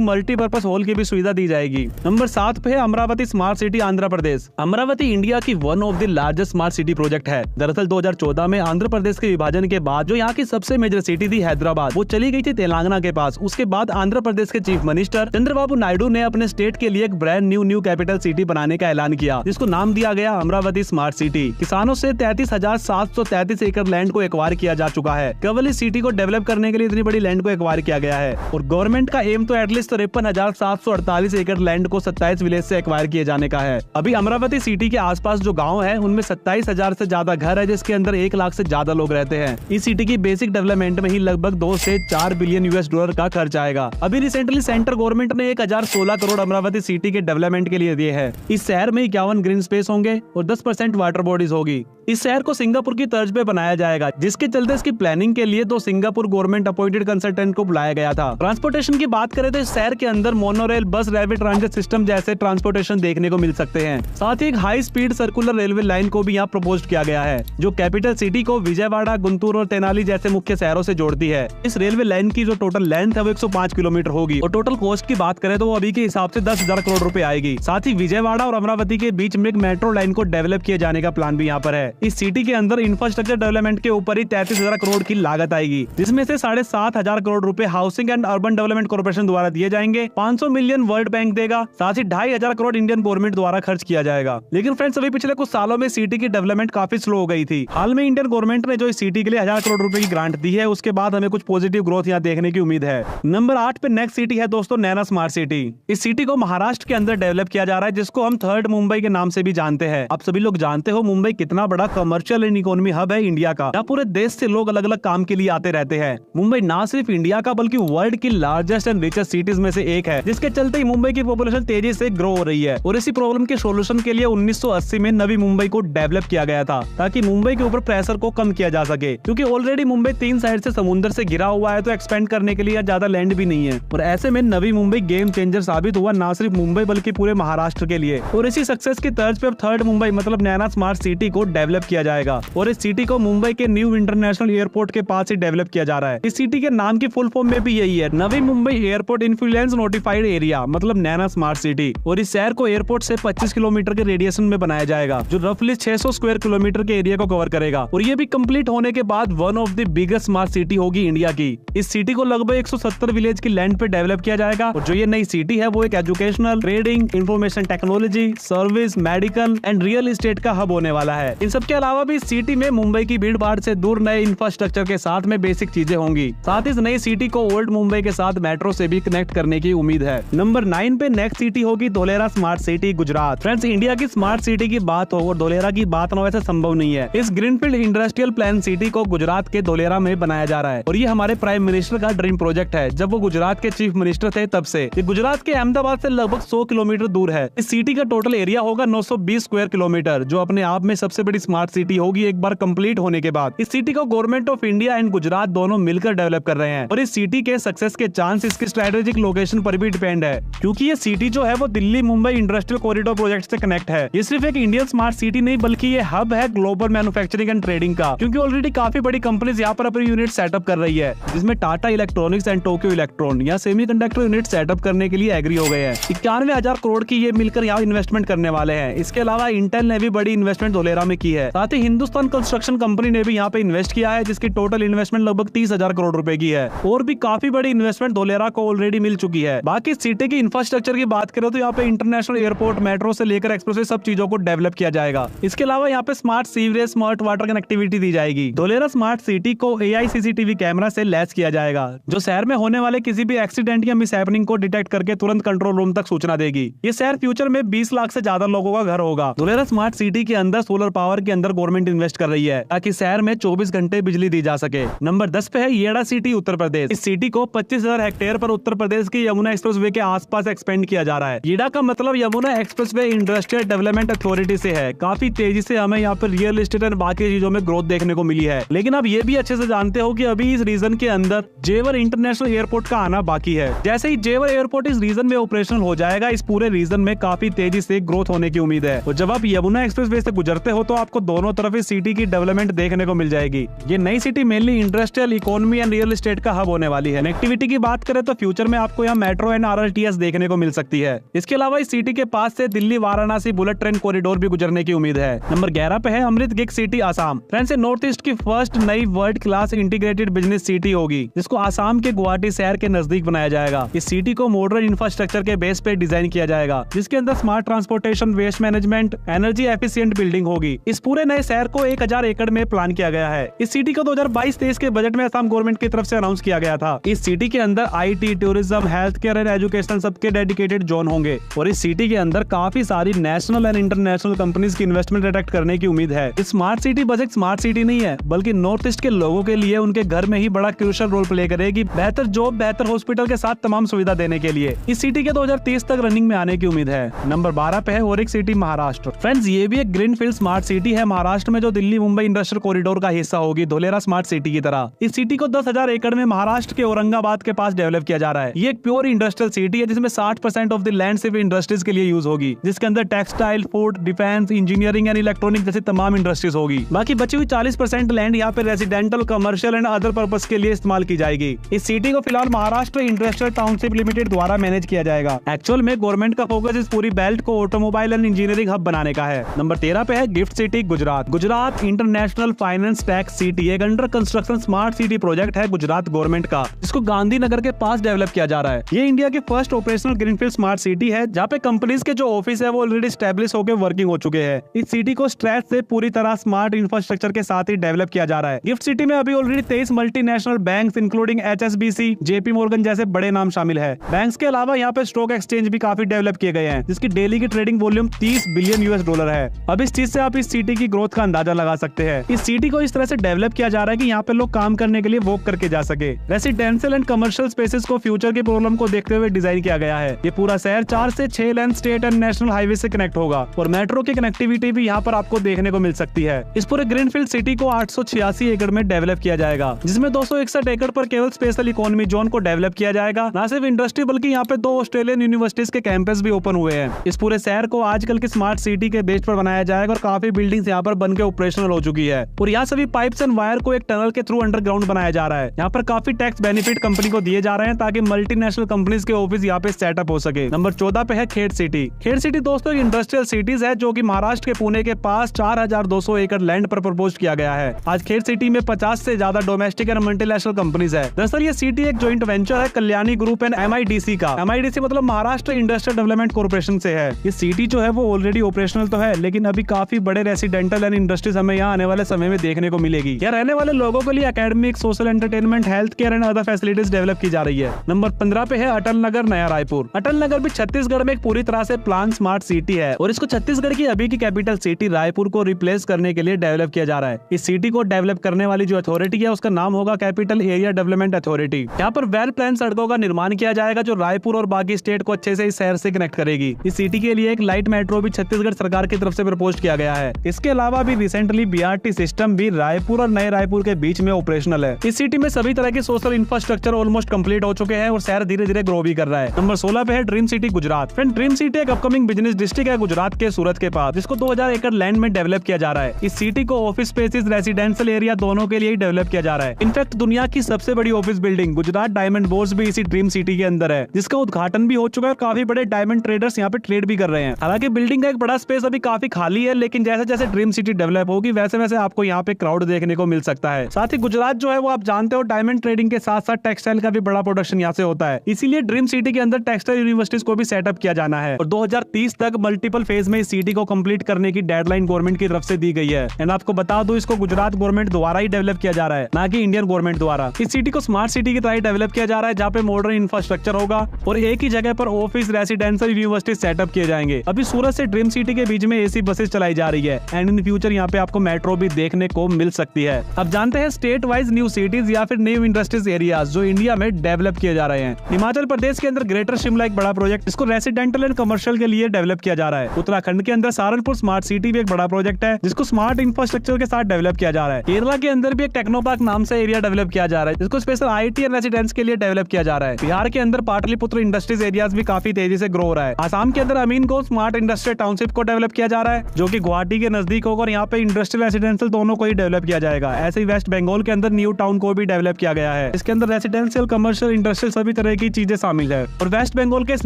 मल्टीपर्पज हॉल की भी सुविधा दी जाएगी। नंबर 7 पे है Amravati smart city Andhra Pradesh. Amravati India की one of the largest smart city project है। दरअसल 2014 में आंध्र प्रदेश के विभाजन के बाद जो यहाँ की सबसे मेजर सिटी थी हैदराबाद, वो चली गई थी तेलंगाना के पास। उसके बाद आंध्र प्रदेश के चीफ मिनिस्टर चंद्रबाबू नायडू ने अपने स्टेट के लिए एक ब्रांड न्यू कैपिटल सिटी बनाने का ऐलान किया, जिसको नाम दिया गया अमरावती स्मार्ट सिटी। किसानों से 33,733 एकड़ लैंड को एक्वायर किया जा चुका है। केवल इस सिटी को डेवलप करने के लिए इतनी बड़ी लैंड को एक्वायर किया गया है और गवर्नमेंट का एम तो एटलीस्ट 53,748 एकड़ लैंड को 27 विलेज से एक्वायर किए जाने का है। अभी अमरावती सिटी के आसपास जो गाँव है उनमें 27,000 से ज्यादा घर है, जिसके अंदर 1 लाख से ज्यादा लोग रहते हैं। इस सिटी की बेसिक डेवलपमेंट में ही लगभग 2 से 4 बिलियन $US का खर्च आएगा। अभी रिसेंटली सेंट्रल गवर्नमेंट ने 1016 करोड़ अमरावती सिटी के डेवलपमेंट के लिए दिए हैं। इस शहर में 51 ग्रीन स्पेस होंगे और 10% वाटर बॉडीज होगी। इस शहर को सिंगापुर की तर्ज पे बनाया जाएगा, जिसके चलते इसकी प्लानिंग के लिए तो सिंगापुर गवर्नमेंट अपॉइंटेड कंसल्टेंट को बुलाया गया था। ट्रांसपोर्टेशन की बात करें तो इस शहर के अंदर मोनोरेल, बस, रेलवे ट्रांजिट सिस्टम जैसे ट्रांसपोर्टेशन देखने को मिल सकते हैं। साथ ही एक high speed circular railway line को भी यहाँ प्रपोज किया गया है, जो कैपिटल सिटी को विजयवाड़ा, गुंटूर और तेनाली जैसे मुख्य शहरों से जोड़ती है। इस रेलवे लाइन की जो टोटल लेंथ है वो 105 किलोमीटर होगी और टोटल कॉस्ट की बात करें तो वो अभी के हिसाब से 10,000 करोड़ रुपए आएगी। साथ ही विजयवाड़ा और अमरावती के बीच में एक मेट्रो लाइन को डेवलप किए जाने का प्लान भी यहाँ पर है। इस सिटी के अंदर इंफ्रास्ट्रक्चर डेवलपमेंट के ऊपर ही 33,000 करोड़ की लागत आएगी, जिसमें से 7,500 करोड़ रुपए housing and urban development corporation द्वारा दिए जाएंगे। 500 मिलियन वर्ल्ड बैंक देगा, साथ ही 2,500 करोड़ इंडियन गवर्नमेंट द्वारा खर्च किया जाएगा। लेकिन फ्रेंड्स अभी पिछले कुछ सालों में सिटी की डेवलपमेंट काफी स्लो हो गई थी। हाल में इंडियन गवर्नमेंट ने जो इस सिटी के लिए 1,000 करोड़ रुपए की ग्रांट दी है, उसके बाद हमें कुछ पॉजिटिव ग्रोथ यहाँ देखने की उम्मीद है। नंबर 8 पे नेक्स्ट सिटी है दोस्तों नैना स्मार्ट सिटी। इस सिटी को महाराष्ट्र के अंदर डेवलप किया जा रहा है, जिसको हम थर्ड मुंबई के नाम से भी जानते हैं। आप सभी लोग जानते हो मुंबई कितना बड़ा कमर्शियल एंड इकोनॉमी हब है इंडिया का, जहाँ पूरे देश से लोग अलग अलग काम के लिए आते रहते हैं। मुंबई ना सिर्फ इंडिया का बल्कि वर्ल्ड की लार्जेस्ट एंड रिचेस्ट सिटीज में से एक है, जिसके चलते ही मुंबई की पॉपुलेशन तेजी से ग्रो हो रही है। और इसी प्रॉब्लम के सोल्यूशन के लिए 1980 में नवी मुंबई को डेवलप किया गया था, ताकि मुंबई के ऊपर प्रेशर को कम किया जा सके, क्योंकि ऑलरेडी मुंबई 3 साइड से समुद्र से घिरा हुआ है, तो एक्सपेंड करने के लिए ज्यादा लैंड भी नहीं है। और ऐसे में नवी मुंबई गेम चेंजर साबित हुआ, ना सिर्फ मुंबई बल्कि पूरे महाराष्ट्र के लिए। और इसी सक्सेस की तर्ज पे अब थर्ड मुंबई मतलब नैना स्मार्ट सिटी को डेवलप किया जाएगा और इस सिटी को मुंबई के न्यू इंटरनेशनल एयरपोर्ट के पास ही डेवलप किया जा रहा है। इस सिटी के नाम की फुल फॉर्म में भी यही है, Navi Mumbai airport influence notified area मतलब नैना स्मार्ट सिटी। और इस शहर को एयरपोर्ट से 25 किलोमीटर के रेडिएशन में बनाया जाएगा, जो रफली 600 स्क्वायर किलोमीटर के एरिया को कवर करेगा। और ये भी कंप्लीट होने के बाद one of the biggest smart city होगी इंडिया की। इस सिटी को लगभग 170 विलेज की लैंड पे डेवलप किया जाएगा और जो ये नई सिटी है वो एक educational, trading, information technology, service, medical and real estate का हब होने वाला है। इन सब के अलावा भी इस सिटी में मुंबई की भीड़ भाड़ से दूर नए इंफ्रास्ट्रक्चर के साथ में बेसिक चीजें होंगी। साथ ही इस नई सिटी को ओल्ड मुंबई के साथ मेट्रो से भी कनेक्ट करने की उम्मीद है। नंबर 9 पे नेक्स्ट सिटी होगी Dholera smart city Gujarat. Friends India की स्मार्ट सिटी की बात हो और धोलेरा की बात ना वैसे संभव नहीं है। इस ग्रीनफील्ड इंडस्ट्रियल प्लान सिटी को गुजरात के धोलेरा में बनाया जा रहा है और ये हमारे प्राइम मिनिस्टर का ड्रीम प्रोजेक्ट है। जब वो गुजरात के चीफ मिनिस्टर थे तब से ये गुजरात के अहमदाबाद से लगभग 100 किलोमीटर दूर है। इस सिटी का टोटल एरिया होगा 920 स्क्वायर किलोमीटर, जो अपने आप में सबसे बड़ी स्मार्ट सिटी होगी एक बार कंप्लीट होने के बाद। इस सिटी को government of India and Gujarat दोनों मिलकर डेवलप कर रहे हैं और इस सिटी के सक्सेस के चांस इसकी स्ट्रेटेजिक लोकेशन पर भी डिपेंड है, क्योंकि ये सिटी जो है वो Delhi Mumbai industrial corridor project से कनेक्ट है। ये सिर्फ एक इंडियन स्मार्ट सिटी नहीं बल्कि ये हब है ग्लोबल मैन्युफैक्चरिंग एंड ट्रेडिंग का, क्योंकि ऑलरेडी काफी बड़ी कंपनीज यहाँ पर अपनी यूनिट सेटअप कर रही है, जिसमें Tata electronics and Tokyo electron या सेमीकंडक्टर यूनिट सेटअप करने के लिए एग्री हो गए हैं। 91,000 करोड़ की ये मिलकर यहाँ इन्वेस्टमेंट करने वाले हैं। इसके अलावा इंटेल ने भी बड़ी इन्वेस्टमेंट धोलेरा में की है। साथ ही हिंदुस्तान कंस्ट्रक्शन कंपनी ने भी यहाँ पे इन्वेस्ट किया है, जिसकी टोटल इन्वेस्टमेंट लगभग 30,000 करोड़ रुपए की है। और भी काफी बड़ी इन्वेस्टमेंट धोलेरा को ऑलरेडी मिल चुकी है। बाकी सिटी की इंफ्रास्ट्रक्चर की बात करें तो यहाँ पे इंटरनेशनल एयरपोर्ट, मेट्रो से लेकर एक्सप्रेसवे सब चीजों को डेवलप किया जाएगा। इसके अलावा यहाँ पे smart sewerage, smart water connectivity दी जाएगी। धोलेरा स्मार्ट सिटी को AI CCTV कैमरा से लैस किया जाएगा, जो शहर में होने वाले किसी भी एक्सीडेंट इंसिडेंट या मिस हैपनिंग को डिटेक्ट करके तुरंत कंट्रोल रूम तक सूचना देगी। ये शहर फ्यूचर में 20 लाख से ज्यादा लोगों का घर होगा। धुलेरा स्मार्ट सिटी के अंदर सोलर पावर के अंदर गवर्नमेंट इन्वेस्ट कर रही है ताकि शहर में 24 घंटे बिजली दी जा सके। नंबर 10 पे है येड़ा सिटी उत्तर प्रदेश। इस सिटी को 25,000 हेक्टेयर पर उत्तर प्रदेश की यमुना एक्सप्रेसवे के आसपास एक्सपेंड किया जा रहा है। येड़ा का मतलब Yamuna expressway industrial development authority से है। काफी तेजी से हमें यहाँ पर रियल एस्टेट और बाकी चीजों में ग्रोथ देखने को मिली है। लेकिन आप ये भी अच्छे से जानते हो कि अभी इस रीजन के अंदर जेवर इंटरनेशनल एयरपोर्ट का आना बाकी है। जैसे ही जेवर एयरपोर्ट इस रीजन में ऑपरेशनल हो जाएगा, इस पूरे रीजन में काफी तेजी से ग्रोथ होने की उम्मीद है। और जब आप यमुना एक्सप्रेसवे से गुजरते हो तो आपको दोनों तरफ इस सिटी की डेवलपमेंट देखने को मिल जाएगी। ये नई city mainly industrial, economy and real estate का हब होने वाली है। कनेक्टिविटी की बात करें तो फ्यूचर में आपको यहाँ मेट्रो एंड RRTS देखने को मिल सकती है। इसके अलावा इस सिटी के पास से Delhi Varanasi bullet train corridor भी गुजरने की उम्मीद है। नंबर 11 पे है Amrit gig city Assam. Friends, north east की फर्स्ट नई world class integrated business city होगी, जिसको आसाम के गुवाहाटी शहर के नजदीक बनाया जाएगा। इस सिटी को मॉडर्न इंफ्रास्ट्रक्चर के बेस पे डिजाइन किया जाएगा, जिसके अंदर smart transportation, waste management, energy efficient building होगी। इस पूरे नए शहर को 1000 एकड़ में प्लान किया गया है। इस सिटी को 2022-23 के बजट में असम गवर्नमेंट की तरफ से अनाउंस किया गया था। इस सिटी के अंदर IT, tourism, health care and education सबके डेडिकेटेड जोन होंगे और इस सिटी के अंदर काफी सारी नेशनल एंड इंटरनेशनल कंपनीज की इन्वेस्टमेंट अट्रैक्ट करने की उम्मीद है। इस स्मार्ट सिटी बस एक स्मार्ट सिटी नहीं है, बल्कि नॉर्थ ईस्ट के लोगों के लिए उनके घर में ही बड़ा क्रूशियल रोल प्ले करेगी, बेहतर जॉब, बेहतर हॉस्पिटल के साथ तमाम सुविधा देने के लिए। इस सिटी के 2030 तक रनिंग में आने की उम्मीद है। नंबर 12 पे है ओरिक सिटी महाराष्ट्र। फ्रेंड्स, ये भी एक ग्रीनफील्ड स्मार्ट सिटी है महाराष्ट्र में, जो दिल्ली मुंबई इंडस्ट्रियल कॉरिडोर का हिस्सा होगी, धुलेरा स्मार्ट सिटी की तरह। इस सिटी को 10,000 एकड़ में महाराष्ट्र के औरंगाबाद के पास डेवलप किया जा रहा है। ये एक प्योर इंडस्ट्रियल सिटी है जिसमें 60% ऑफ द लैंड सिर्फ इंडस्ट्रीज के लिए यूज होगी, जिसके अंदर textile, food, defence, engineering and electronic जैसी तमाम इंडस्ट्रीज होगी। बाकी बची हुई 40% लैंड यहाँ पे residential, commercial and other purpose के लिए इस्तेमाल की जाएगी। इस सिटी को फिलहाल महाराष्ट्र इंडस्ट्रियल टाउनशिप लिमिटेड द्वारा मैनेज किया जाएगा। एक्चुअल में गवर्नमेंट का फोकस इस पूरी बेल्ट को ऑटोमोबाइल एंड इंजीनियरिंग हब बनाने का है। नंबर 13 पे है gift city Gujarat. Gujarat international finance tax city एक under construction smart city project है गुजरात गवर्नमेंट का, जिसको गांधीनगर के पास डेवलप किया जा रहा है। ये इंडिया की first operational greenfield smart city है, जहाँ पे कंपनीज के जो ऑफिस है वो ऑलरेडी स्टैब्लिश होकर वर्किंग हो चुके हैं। इस सिटी को स्ट्रेच से पूरी तरह स्मार्ट इंफ्रास्ट्रक्चर के साथ ही डेवलप किया जा रहा है। गिफ्ट सिटी में अभी already 23 multinational banks including HSBC, JP Morgan जैसे बड़े नाम शामिल है। बैंक्स के अलावा यहाँ पे स्टॉक एक्सचेंज भी काफी डेवलप किए गए हैं, जिसकी डेली की ट्रेडिंग वॉल्यूम $30 बिलियन है। अब इस चीज से आप इस सिटी की ग्रोथ का अंदाजा लगा सकते हैं। इस सिटी को इस तरह से डेवलप किया जा रहा है कि यहाँ पे लोग काम करने के लिए वॉक करके जा सके। रेसिडेंशियल एंड कमर्शियल स्पेसेस को फ्यूचर की प्रॉब्लम को देखते हुए डिजाइन किया गया है। ये पूरा शहर 4 से 6 लेन स्टेट एंड नेशनल हाईवे से कनेक्ट होगा और मेट्रो की कनेक्टिविटी भी यहाँ पर आपको देखने को मिल सकती है। इस पूरे ग्रीनफील्ड सिटी को 886 एकड़ में डेवलप किया जाएगा, जिसमें 261 एकड़ पर केवल स्पेशल इकोनॉमी जोन को डेवलप किया जाएगा। न सिर्फ इंडस्ट्री बल्कि यहाँ पे 2 ऑस्ट्रेलियन यूनिवर्सिटीज के कैंपस भी ओपन हुए हैं। इस पूरे शहर को आजकल की स्मार्ट सिटी के बेस पर बनाया जाएगा और काफी बिल्डिंग्स यहाँ पर बनके ऑपरेशनल हो चुकी है और यहाँ सभी पाइप्स एंड वायर को एक टनल के थ्रू अंडरग्राउंड बनाया जा रहा है। यहाँ पर काफी टैक्स बेनिफिट कंपनी को दिए जा रहे हैं ताकि मल्टीनेशनल कंपनीज के ऑफिस यहाँ पे सेटअप हो सके। नंबर 14 पे है खेड़ सिटी। खेड़ सिटी दोस्तों इंडस्ट्रियल सिटीज है जो कि महाराष्ट्र के पुणे के पास 4200 एकड़ लैंड पर प्रपोज किया गया है। आज खेड़ सिटी में 50 से ज्यादा डोमेस्टिक एंड मल्टीनेशनल कंपनीज है। दरअसल ये सिटी एक जॉइंट वेंचर है कल्याणी ग्रुप एंड MIDC का। MIDC मतलब महाराष्ट्र इंडस्ट्रियल डेवलपमेंट कॉर्पोरेशन से है। ये सिटी जो है वो ऑलरेडी ऑपरेशनल तो है, लेकिन अभी काफी बड़े रेसिडेंटल एंड इंडस्ट्रीज हमें यहाँ आने वाले समय में देखने को मिलेगी। यहाँ रहने वाले लोगों के लिए academic, social entertainment, health care and other facilities develop की जा रही है। नंबर 15 पे है अटल नगर नया रायपुर। अटल नगर भी छत्तीसगढ़ में एक पूरी तरह से प्लान स्मार्ट सिटी है और इसको छत्तीसगढ़ की अभी की कैपिटल सिटी रायपुर को रिप्लेस करने के लिए डेवलप किया जा रहा है। इस सिटी को डेवलप करने वाली जो अथॉरिटी है उसका नाम होगा कैपिटल एरिया डेवलपमेंट अथॉरिटी। यहाँ पर वेल प्लान सड़कों का निर्माण किया जाएगा जो रायपुर और बाकी स्टेट को अच्छे से इस शहर से कनेक्ट करेगी। इस सिटी के लिए एक लाइट मेट्रो भी छत्तीसगढ़ सरकार की तरफ से प्रपोज किया गया है। इसके अलावा भी रिसेंटली BRT सिस्टम भी रायपुर और नए रायपुर के बीच में ऑपरेशनल है। इस सिटी में सभी तरह के सोशल इंफ्रास्ट्रक्चर ऑलमोस्ट कंप्लीट हो चुके हैं और शहर धीरे धीरे ग्रो भी कर रहा है। नंबर 16 पे है dream city Gujarat. Friend, dream city एक अपकमिंग बिजनेस डिस्ट्रिक्ट है गुजरात के सूरत के पास, जिसको 2000 एकड़ लैंड में डेवलप किया जा रहा है। इस सिटी को ऑफिस स्पेसेस, रेसिडेंशियल एरिया दोनों के लिए ही डेवलप किया जा रहा है। इनफैक्ट दुनिया की सबसे बड़ी office building Gujarat diamond bourse भी इसी ड्रीम सिटी के अंदर है, जिसका उद्घाटन भी हो चुका है। काफी बड़े डायमंड ट्रेडर्स यहाँ पे ट्रेड भी कर रहे हैं। हालांकि बिल्डिंग का एक बड़ा स्पेस अभी काफी खाली है, लेकिन जैसे जैसे ड्रीम सिटी डेवलप होगी वैसे वैसे आपको यहाँ पे क्राउड देखने को मिल सकता है। साथ ही गुजरात जो है वो आप जानते हो डायमंड ट्रेडिंग के साथ साथ टेक्सटाइल का भी बड़ा प्रोडक्शन यहाँ से होता है। इसीलिए ड्रीम सिटी के अंदर टेक्सटाइल यूनिवर्सिटीज को भी सेटअप किया जाना है और 2030 तक मल्टीपल फेज में इस सिटी को कंप्लीट करने की डेडलाइन गवर्नमेंट की तरफ से दी गई है। एंड आपको बता दूं इसको गुजरात गवर्नमेंट द्वारा ही डेवलप किया जा रहा है, ना कि इंडियन गवर्नमेंट द्वारा। इस सिटी को स्मार्ट सिटी की तरह डेवलप किया जा रहा है, जहाँ पे मॉडर्न इंफ्रास्ट्रक्चर होगा और एक ही जगह पर ऑफिस, रेसिडेंशियल, यूनिवर्सिटी सेटअप किए जाएंगे। अभी सूरत से ड्रीम सिटी के बीच में एसी बसेस चलाई जा रही है एंड इन फ्यूचर यहाँ पे आपको मेट्रो भी देखने को मिल सकती है। अब जानते हैं स्टेट वाइज न्यू सिटीज या फिर न्यू इंडस्ट्रीज एरियाज जो इंडिया में डेवलप किए जा रहे हैं। हिमाचल प्रदेश के अंदर ग्रेटर शिमला एक बड़ा प्रोजेक्ट, इसको रेसिडेंटल एंड कमर्शियल के लिए डेवलप किया जा रहा है। उत्तराखंड के अंदर सहारनपुर स्मार्ट सिटी भी एक बड़ा प्रोजेक्ट है जिसको स्मार्ट इंफ्रास्ट्रक्चर के साथ डेवलप किया जा रहा है। केरला के अंदर भी एक टेक्नो पार्क नाम से एरिया डेवलप किया जा रहा है जिसको स्पेशल IT एंड रेसिडेंस के लिए डेवलप किया जा रहा है। बिहार के अंदर पाटलिपुत्र इंडस्ट्रीज एरियाज भी काफी तेजी से ग्रो हो रहा है। आसाम के अंदर अमीन को स्मार्ट इंडस्ट्रियल टाउनशिप को डेवलप किया जा रहा है जो कि गुवाहाटी के नजदीक होगा और यहाँ पे इंडस्ट्रियल रेसिडेंशियल दोनों को ही डेवलप किया जाएगा। ऐसे ही वेस्ट बंगाल के अंदर न्यू टाउन को भी डेवलप किया गया है। इसके अंदर रेसिडेंशियल, कमर्शियल, इंडस्ट्रियल सभी तरह की चीजें शामिल है। और वेस्ट बंगाल के इस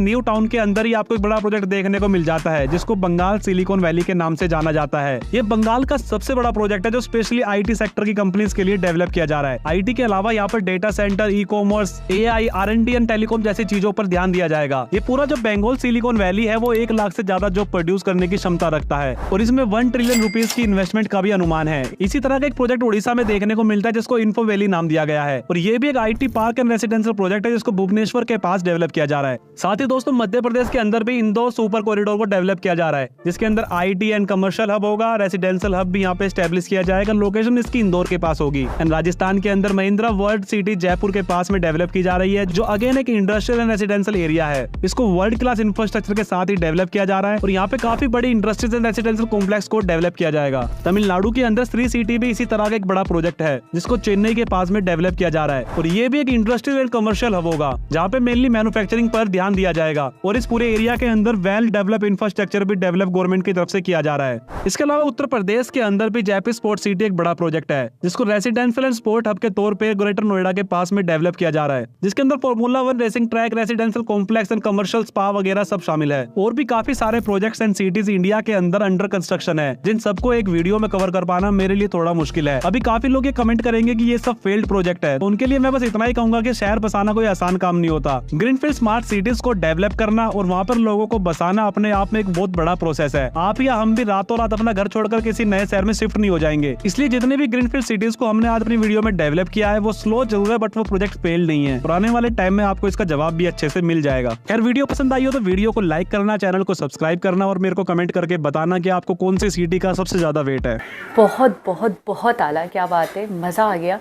न्यू टाउन के अंदर ही आपको एक बड़ा प्रोजेक्ट देखने को मिल जाता है जिसको बंगाल सिलिकॉन वैली के नाम से जाना जाता है। ये बंगाल का सबसे बड़ा प्रोजेक्ट है जो स्पेशली IT सेक्टर की कंपनीज के लिए डेवलप किया जा रहा है। IT के अलावा यहाँ पर data centre, e-commerce, AI, R&D and telecom जैसी चीजों पर ध्यान दिया जाएगा। ये पूरा जो बंगाल सिलिकॉन वैली है वो 1 लाख से ज्यादा जॉब प्रोड्यूस करने की क्षमता रखता है और इसमें 1 ट्रिलियन रुपीज की इन्वेस्टमेंट का भी अनुमान है। इसी तरह का एक प्रोजेक्ट उड़ीसा में देखने को मिलता है जिसको इन्फो वैली नाम दिया गया है और ये भी एक IT park and residential project है जिसको भुवनेश्वर के पास डेवलप किया जा रहा है। साथ ही दोस्तों मध्य प्रदेश के अंदर भी इंदौर सुपर कॉरिडोर को डेवलप किया जा रहा है जिसके अंदर IT एंड कमर्शियल हब होगा, रेसिडेंशियल हब भी यहाँ पे स्टैब्लिश किया जाएगा। लोकेशन इसकी इंदौर के पास होगी। एंड राजस्थान के अंदर महिंद्रा वर्ल्ड सिटी जयपुर के पास में डेवलप की जा रही है जो अगेन एक इंडस्ट्रियल एंड रेसिडेंशियल एरिया है। इसको वर्ल्ड क्लास इंफ्रास्ट्रक्चर के साथ ही डेवलप किया जा रहा है और यहाँ पे काफी बड़ी इंडस्ट्रीज एंड रेसिडेंशियल कॉम्प्लेक्स को डेवलप किया जाएगा। तमिलनाडु के अंदर श्री सिटी भी इसी तरह का एक बड़ा प्रोजेक्ट है जिसको चेन्नई के पास में डेवलप किया जा रहा है और ये भी एक इंडस्ट्रियल एंड कमर्शियल हब होगा जहाँ पे मेनली मैन्युफैक्चरिंग पर ध्यान दिया जाएगा और इस पूरे एरिया के अंदर वेल डेवलप इंफ्रास्ट्रक्चर भी डेवलप गवर्नमेंट की तरफ से किया जा रहा है। इसके अलावा उत्तर प्रदेश के अंदर भी जयपुर स्पोर्ट सिटी एक बड़ा प्रोजेक्ट है जिसको रेसिडेंशियल एंड स्पोर्ट हब के तौर पे ग्रेटर नोएडा के पास में डेवलप किया जा रहा है जिसके अंदर formula 1 racing track, residential complex and commercial spa वगैरह सब शामिल है। और भी काफी सारे प्रोजेक्ट्स एंड सिटीज इंडिया के अंदर अंडर कंस्ट्रक्शन है जिन सबको एक वीडियो में कवर कर पाना मेरे लिए थोड़ा मुश्किल है। अभी काफी लोग ये कमेंट करेंगे कि ये सब फेल्ड प्रोजेक्ट है तो उनके लिए मैं बस इतना ही कहूंगा कि शहर बसाना कोई आसान काम नहीं होता। ग्रीनफील्ड स्मार्ट सिटीज को डेवलप करना और वहाँ पर लोगों को बसाना अपने आप में एक बहुत बड़ा प्रोसेस है। आप या हम भी रातों रात अपना घर छोड़कर किसी नए शहर में शिफ्ट नहीं हो जाएंगे। इसलिए जितने भी ग्रीनफील्ड सिटीज को हमने आज अपनी वीडियो में डेवलप किया है वो स्लो जरूर है बट वो प्रोजेक्ट फेल नहीं है। और आने वाले टाइम में आपको इसका जवाब भी अच्छे से मिल जाएगा। खैर वीडियो पसंद आई हो तो वीडियो को लाइक करना, चैनल को सब्सक्राइब करना और मेरे को कमेंट करके बताना कि आपको कौन सी सिटी का सबसे ज्यादा वेट है। बहुत बहुत बहुत आला, क्या बात है, मज़ा आ गया।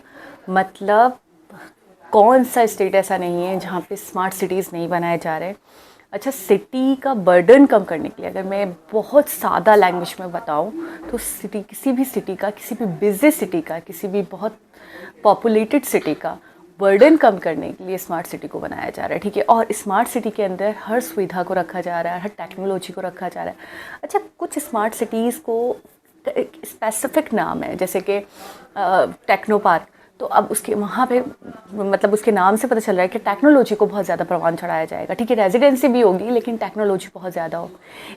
मतलब कौन सा स्टेट ऐसा नहीं है जहाँ पे स्मार्ट सिटीज़ नहीं बनाए जा रहे। अच्छा, सिटी का बर्डन कम करने के लिए अगर मैं बहुत सादा लैंग्वेज में बताऊँ तो सिटी, किसी भी सिटी का, किसी भी बिजी सिटी का, किसी भी बहुत पॉपुलेटेड सिटी का बर्डन कम करने के लिए स्मार्ट सिटी को बनाया जा रहा है। ठीक है, और स्मार्ट सिटी के अंदर हर सुविधा को रखा जा रहा है, हर टेक्नोलॉजी को रखा जा रहा है। अच्छा, कुछ स्मार्ट सिटीज़ को स्पेसिफिक नाम है जैसे कि टेक्नो पार्क, तो अब उसके वहाँ पे मतलब उसके नाम से पता चल रहा है कि टेक्नोलॉजी को बहुत ज़्यादा प्रवान चढ़ाया जाएगा। ठीक है, रेजिडेंसी भी होगी लेकिन टेक्नोलॉजी बहुत ज़्यादा हो।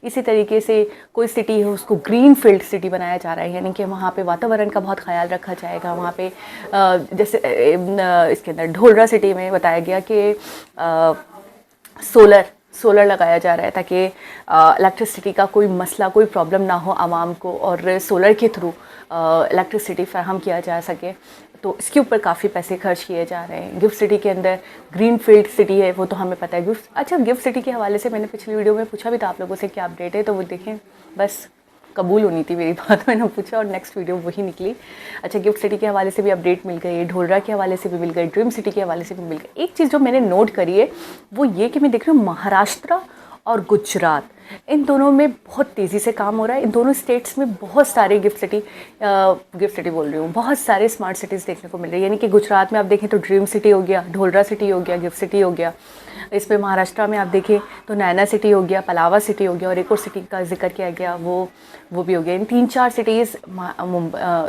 इसी तरीके से कोई सिटी है उसको ग्रीन फील्ड सिटी बनाया जा रहा है, यानी कि वहाँ पे वातावरण का बहुत ख्याल रखा जाएगा। वहाँ पे जैसे इसके अंदर ढोलरा सिटी में बताया गया कि सोलर लगाया जा रहा है ताकि इलेक्ट्रिसिटी का कोई मसला, कोई प्रॉब्लम ना हो आवाम को और सोलर के थ्रू इलेक्ट्रिसिटी फराहम किया जा सके। तो इसके ऊपर काफ़ी पैसे खर्च किए जा रहे हैं। गिफ्ट सिटी के अंदर ग्रीन फील्ड सिटी है, वो तो हमें पता है। गिफ्ट सिटी के हवाले से मैंने पिछली वीडियो में पूछा भी था आप लोगों से क्या अपडेट है, तो वो देखें, बस कबूल होनी थी मेरी बात, मैंने पूछा और नेक्स्ट वीडियो वही निकली। अच्छा, गिफ्ट सिटी के हवाले से भी अपडेट मिल गई, ढोलरा के हवाले से भी मिल गई, ड्रीम सिटी के हवाले से भी मिल गई। एक चीज़ जो मैंने नोट करी है वो ये कि मैं देख रही हूँ महाराष्ट्र और गुजरात, इन दोनों में बहुत तेज़ी से काम हो रहा है। इन दोनों स्टेट्स में बहुत सारे गिफ्ट सिटी बोल रही हूँ, बहुत सारे स्मार्ट सिटीज़ देखने को मिल रही है। यानी कि गुजरात में आप देखें तो ड्रीम सिटी हो गया, ढोलरा सिटी हो गया, गिफ्ट सिटी हो गया। इसमें महाराष्ट्र में आप देखें तो नैना सिटी हो गया, पलावा सिटी हो गया और एक और सिटी का जिक्र किया गया वो भी हो गया। इन 3-4 सिटीज़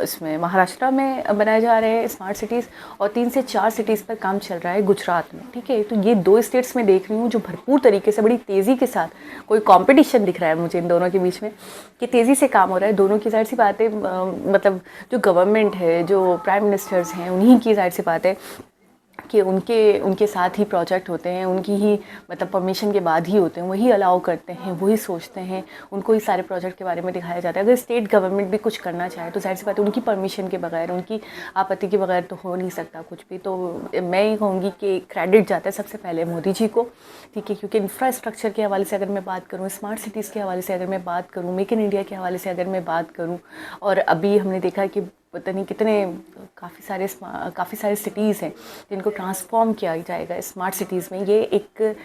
इसमें महाराष्ट्र में बनाए जा रहे हैं स्मार्ट सिटीज़ और 3 से 4 सिटीज़ पर काम चल रहा है गुजरात में। ठीक है, तो ये 2 स्टेट्स में देख रही हूँ जो भरपूर तरीके से, बड़ी तेज़ी के साथ कोई कंपटीशन दिख रहा है मुझे इन दोनों के बीच में कि तेज़ी से काम हो रहा है। दोनों की जाहिर सी बात है, मतलब जो गवर्नमेंट है, जो प्राइम मिनिस्टर्स हैं, उन्हीं की जाहिर सी बात है कि उनके साथ ही प्रोजेक्ट होते हैं, उनकी ही मतलब परमिशन के बाद ही होते हैं, वही अलाउ करते हैं, वही सोचते हैं, उनको ही सारे प्रोजेक्ट के बारे में दिखाया जाता है। अगर स्टेट गवर्नमेंट भी कुछ करना चाहे तो जाहिर सी बात है उनकी परमिशन के बगैर, उनकी आपत्ति के बगैर तो हो नहीं सकता कुछ भी। तो मैं ये कहूँगी कि क्रेडिट जाता है सबसे पहले मोदी जी को, ठीक है, क्योंकि इंफ्रास्ट्रक्चर के हवाले से अगर मैं बात करूँ, स्मार्ट सिटीज़ के हवाले से अगर मैं बात करूँ, मेक इन इंडिया के हवाले से अगर मैं बात करूँ, और अभी हमने देखा कि पता नहीं कितने काफ़ी सारे सिटीज़ हैं जिनको ट्रांसफॉर्म किया जाएगा स्मार्ट सिटीज़ में। ये एक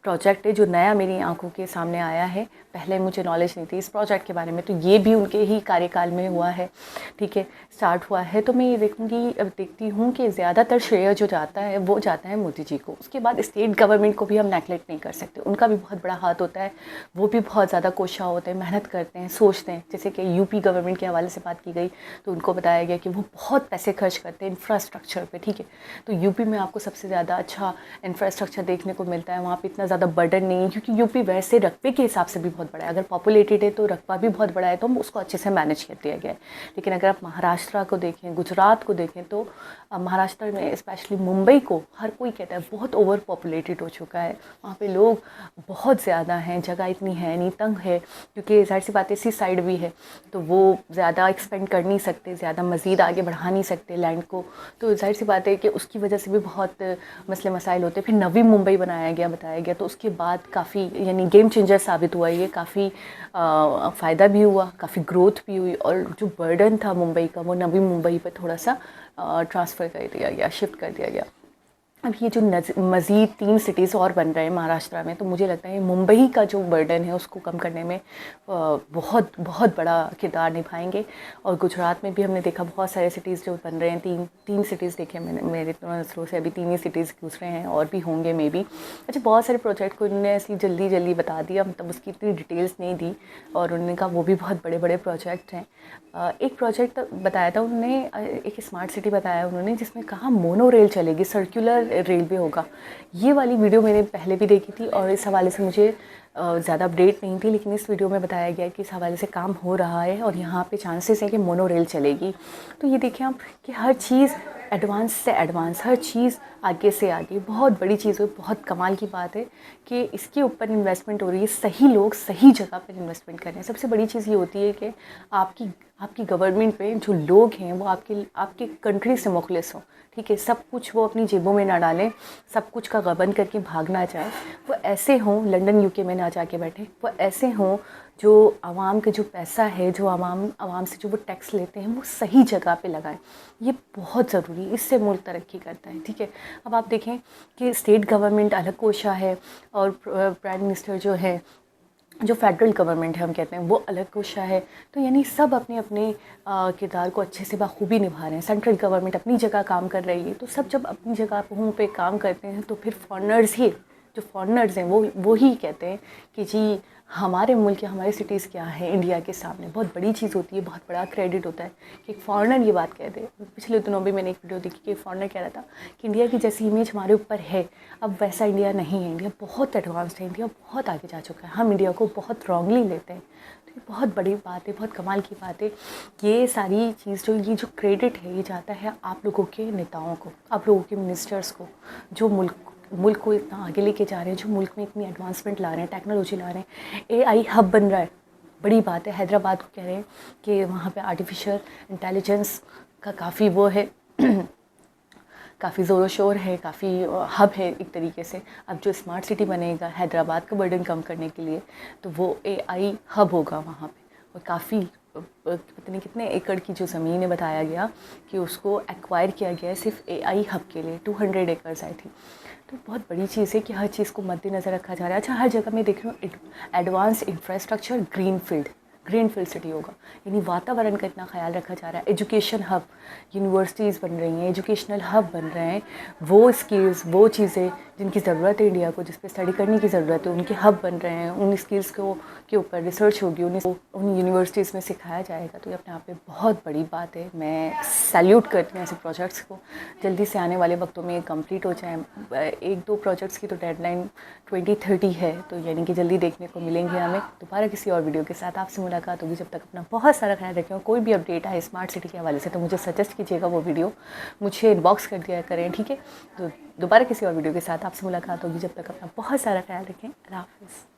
प्रोजेक्ट है जो नया मेरी आंखों के सामने आया है, पहले मुझे नॉलेज नहीं थी इस प्रोजेक्ट के बारे में, तो ये भी उनके ही कार्यकाल में हुआ है, ठीक है, स्टार्ट हुआ है। तो मैं ये देखती हूँ कि ज़्यादातर श्रेय जो जाता है वो जाता है मोदी जी को। उसके बाद स्टेट गवर्नमेंट को भी हम नेगलेक्ट नहीं कर सकते, उनका भी बहुत बड़ा हाथ होता है, वो भी बहुत ज़्यादा कोशिश होते हैं, मेहनत करते हैं, सोचते हैं। जैसे कि यूपी गवर्नमेंट के हवाले से बात की गई तो उनको बताया गया कि वो बहुत पैसे खर्च करते हैं इंफ्रास्ट्रक्चर पे, ठीक है। तो यूपी में आपको सबसे ज़्यादा अच्छा इंफ्रास्ट्रक्चर देखने को मिलता है, वहाँ पे इतना ज़्यादा बर्डन नहीं है, क्योंकि यूपी वैसे रकबे के हिसाब से भी बहुत बड़ा है। अगर पॉपुलेटेड है तो रकबा भी बहुत बड़ा है, तो हम उसको अच्छे से मैनेज कर दिया गया है। लेकिन अगर आप महाराष्ट्र को देखें, गुजरात को देखें, तो महाराष्ट्र में स्पेशली मुंबई को हर कोई कहता है बहुत ओवर पॉपुलेटेड हो चुका है, वहाँ पे लोग बहुत ज़्यादा हैं, जगह इतनी है नहीं, तंग है, क्योंकि जाहिर सी बात है इसी साइड भी है, तो वो ज़्यादा एक्सपेंड कर नहीं सकते, ज़्यादा मज़ीद आगे बढ़ा नहीं सकते लैंड को। तो जाहिर सी बात है कि उसकी वजह से भी बहुत मसले मसाइल होते हैं। फिर नवी मुंबई बताया गया, तो उसके बाद काफ़ी यानी गेम चेंजर साबित हुआ ये, काफ़ी फ़ायदा भी हुआ, काफ़ी ग्रोथ भी हुई, और जो बर्डन था मुंबई का वो नवी मुंबई पर थोड़ा सा ट्रांसफ़र कर दिया गया, शिफ्ट कर दिया गया। अब ये जो मज़ीद 3 सिटीज़ और बन रहे हैं महाराष्ट्र में, तो मुझे लगता है मुंबई का जो बर्डन है उसको कम करने में बहुत बहुत बड़ा किरदार निभाएंगे। और गुजरात में भी हमने देखा बहुत सारे सिटीज़ जो बन रहे हैं, तीन सिटीज़ देखे मैंने, मेरे नज़रों से अभी 3 ही सिटीज़ दूसरे हैं, और भी होंगे मे बी। अच्छा, बहुत सारे प्रोजेक्ट को उन्होंने ऐसी जल्दी बता दिया, मतलब उसकी इतनी डिटेल्स नहीं दी, और उन्होंने कहा वो भी बहुत बड़े बड़े प्रोजेक्ट हैं। एक प्रोजेक्ट बताया था उन्होंने, एक स्मार्ट सिटी बताया उन्होंने, जिसमें कहा मोनो रेल चलेगी, सर्कुलर रेलवे होगा। ये वाली वीडियो मैंने पहले भी देखी थी, और इस हवाले से मुझे ज़्यादा अपडेट नहीं थी, लेकिन इस वीडियो में बताया गया कि इस हवाले से काम हो रहा है, और यहाँ पे चांसेस है कि मोनो रेल चलेगी। तो ये देखिए आप कि हर चीज़ एडवांस से एडवांस, हर चीज़ आगे से आगे, बहुत बड़ी चीज़ है। बहुत कमाल की बात है कि इसके ऊपर इन्वेस्टमेंट हो रही है, सही लोग सही जगह पर इन्वेस्टमेंट कर रहे हैं। सबसे बड़ी चीज़ ये होती है कि आपकी गवर्नमेंट पे जो लोग हैं वो आपके कंट्री से मुखलिस हों, ठीक है, सब कुछ वो अपनी जेबों में ना डालें, सब कुछ का गबन करके भागना चाहे, वो ऐसे हों, लंदन यूके में ना जाके बैठे, वो ऐसे हों जो आवाम का जो पैसा है, जो आवाम से जो वो टैक्स लेते हैं, वो सही जगह पे लगाएं। ये बहुत ज़रूरी है, इससे मुल्क तरक्की करता है, ठीक है। अब आप देखें कि स्टेट गवर्नमेंट अलग कोशा है, और प्राइम मिनिस्टर जो है, जो फेडरल गवर्नमेंट है हम कहते हैं, वो अलग कोशा है। तो यानी सब अपने अपने किरदार को अच्छे से बखूबी निभा रहे हैं। सेंट्रल गवर्नमेंट अपनी जगह काम कर रही है, तो सब जब अपनी जगह पे काम करते हैं, तो फिर फॉरेनर्स हैं वो ही कहते हैं कि जी हमारे मुल्क या हमारी सिटीज़ क्या है इंडिया के सामने। बहुत बड़ी चीज़ होती है, बहुत बड़ा क्रेडिट होता है कि एक फ़ॉरेनर ये बात कह दे। पिछले दिनों भी मैंने एक वीडियो देखी कि फ़ॉरेनर कह रहा था कि इंडिया की जैसी इमेज हमारे ऊपर है, अब वैसा इंडिया नहीं है, इंडिया बहुत एडवांस्ड है, इंडिया बहुत आगे जा चुका है, हम इंडिया को बहुत रॉन्गली लेते हैं। तो ये बहुत बड़ी बात है, बहुत कमाल की बात है। ये सारी चीज़ ये जो क्रेडिट है, ये जाता है आप लोगों के नेताओं को, आप लोगों के मिनिस्टर्स को, जो मुल्क को इतना आगे लेके जा रहे हैं, जो मुल्क में इतनी एडवांसमेंट ला रहे हैं, टेक्नोलॉजी ला रहे हैं। AI हब बन रहा है, बड़ी बात है। हैदराबाद को कह रहे हैं कि वहाँ पे आर्टिफिशियल इंटेलिजेंस का काफ़ी वो है काफ़ी ज़ोर शोर है, काफ़ी हब है एक तरीके से। अब जो स्मार्ट सिटी बनेगा हैदराबाद का बर्डन कम करने के लिए, तो वो AI हब होगा वहाँ पे, और काफ़ी पता नहीं कितने एकड़ की जो ज़मीन है, बताया गया कि उसको एक्वायर किया गया है सिर्फ AI हब के लिए, 200 एकड़ आई थी। तो बहुत बड़ी चीज़ है कि हर चीज़ को मद्देनज़र रखा जा रहा है। अच्छा, हर जगह मैं देख रही हूँ एडवांस इंफ्रास्ट्रक्चर, ग्रीनफील्ड सिटी होगा, यानी वातावरण का इतना ख्याल रखा जा रहा है। एजुकेशन हब, यूनिवर्सिटीज़ बन रही हैं, एजुकेशनल हब बन रहे हैं, वो स्किल्स, वो चीज़ें जिनकी ज़रूरत है इंडिया को, जिस पे स्टडी करने की ज़रूरत है, उनके हब बन रहे हैं, उन स्किल्स को के ऊपर रिसर्च होगी, उन यूनिवर्सिटीज़ में सिखाया जाएगा, तो ये अपने आप में बहुत बड़ी बात है। मैं सैल्यूट करती हूँ ऐसे प्रोजेक्ट्स को। जल्दी से आने वाले वक्तों में कंप्लीट हो जाए। 1-2 प्रोजेक्ट्स की तो डेडलाइन 2030 है, तो यानी कि जल्दी देखने को मिलेंगे हमें। दोबारा किसी और वीडियो के साथ आपसे मुलाकात होगी। जब तक अपना बहुत सारा ख्याल रखें और कोई भी अपडेट आए स्मार्ट सिटी के हवाले से तो मुझे सजेस्ट कीजिएगा, वो वीडियो मुझे इनबॉक्स कर दिया करें, ठीक है। तो दोबारा किसी और वीडियो के साथ आपसे मुलाकात होगी। जब तक अपना बहुत सारा ख्याल रखें। अल्लाह हाफ़िज़।